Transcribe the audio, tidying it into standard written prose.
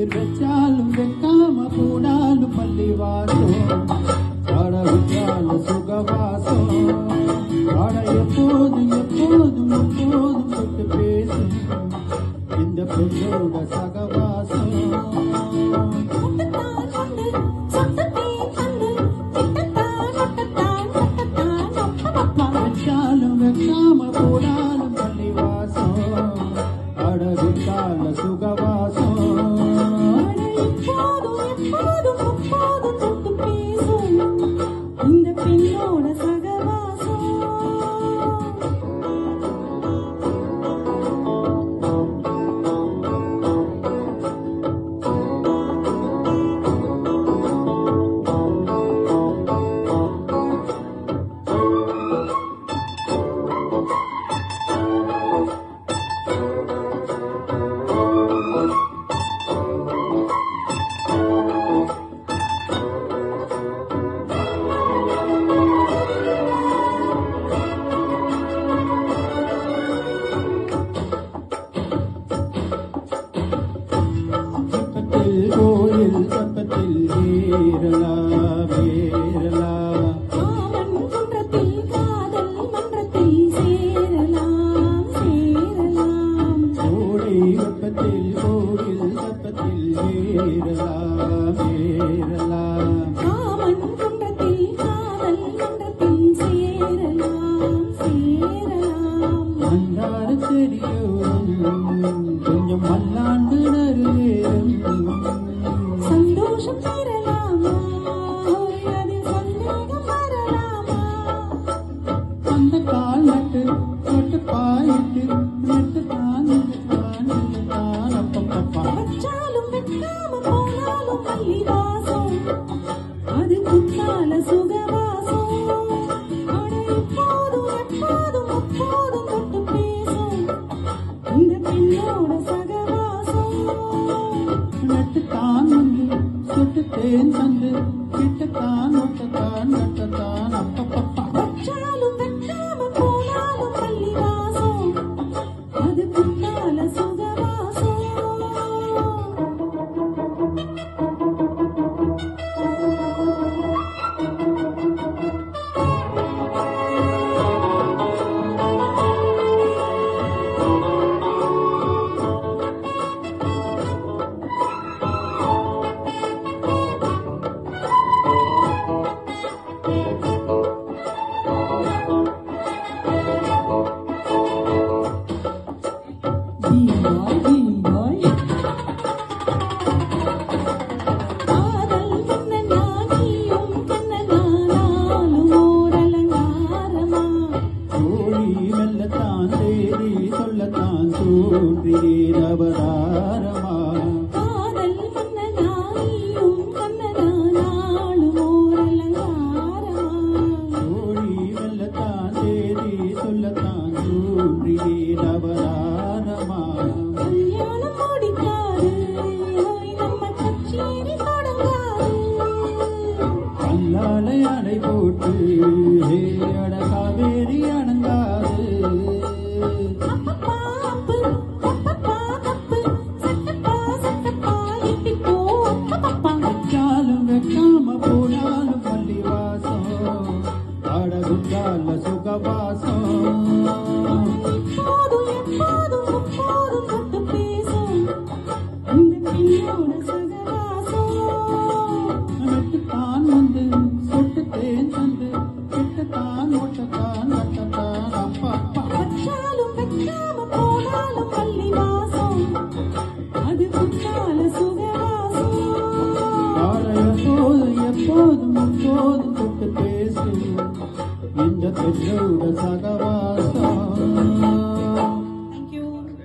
பேர் வச்சாலும் வெக்காம போனாலும் பள்ளி வாசம் ஆட வச்சாலும் சுகவாசம் ஆட எப்போதும் எப்போதும் எப்போதும் தொட்டு பேசும் இந்த பெண்ணோட சகவாசம் வச்சாலும் வெக்காம போனாலும் பள்ளி வாசம் ஆட விட்டால சுகவாசம் இந்த பெண்ணோட சகவாசம் கோயில் சப்பத்தில் ஏறலாம் ஏறலாம் மாமன் குன்றத்தில் காதல் மன்றத்தில் சேரலாம் சேரலாம் கோடை வெப்பத்தில் கோயில் சப்பத்தில் ஏறலாம் ஏறலாம் மாமன் குன்றத்தில் காதல் மன்றத்தில் சேரலாம் சேரலாம் மந்தார செடியோரம் கொஞ்சம் மல்லாண்டு நறுவேறும் சந்தோஷம் பெறலாமா அதில் சந்தேகம் வரலாமா அந்த கால் நட்டு தொட்டு பாயிட்டு நட்டு தான் அப்பப்பா வச்சாலும் வெட்டாம போனாலும் பள்ளி வாசம் அது குத்தால சுகவாசம் அட எப்போதும் எப்போதும் எப்போதும் தொட்டு பேசும் இந்த பெண்ணோட சகவாசம் நட்டுத்தான் வந்து சொட்டு தேன் தந்து கிட்டத்தான் ஒட்டத்தான் நட்டத்தான் அப்பப்பப்பா வச்சாலும் வெட்டாம போனாலும் பள்ளி வாசம் அது குத்தால சுகவாசம் காதல் கண்ணனா நீயும் கண்ணனானாலும் ஓர் அலங்காரமா கோழி மெல்லத்தான் தேடி சொல்லத்தான் தோன்றினேன் அவதாரமா காதல் கண்ணனா நீயும் கண்ணனானாலும் ஓர் அலங்காரமா கோழி மெல்லத்தான் தேடி சொல்லத்தான் தோன்றினேன் அவதாரமா கல்யாணம் முடிக்காது நம்ம கச்சேரி தொடங்காது கல்லாலை அடை போட்டு அட காவேரி அணங்காது அப்பப்பா அப்பு அப்பப்பா தப்பு சட்டப்பா சட்டப்பா எட்டிப்போ அப்பப்பா வச்சாலும் வெக்காம போனாலும் பள்ளி வாசம் அடகுட்டால சுகவாசம் எப்போதும் எப்போதும் எப்போதும் தொட்டு பேசும் இந்த பெண்ணோட சகவாசம் நட்டுத்தான் வந்து சொட்டு தேன் தந்து கிட்டத்தான் ஒட்டத்தான் நட்டத்தான் அப்பப்பா வச்சாலும் வைக்காம போனாலும் பள்ளி வாசம் அது குற்றால சுகவாசம் ஆட எப்போதும் எப்போதும் எப்போதும் தொட்டு பேசு இந்த பெண்ணோட சகவாசம்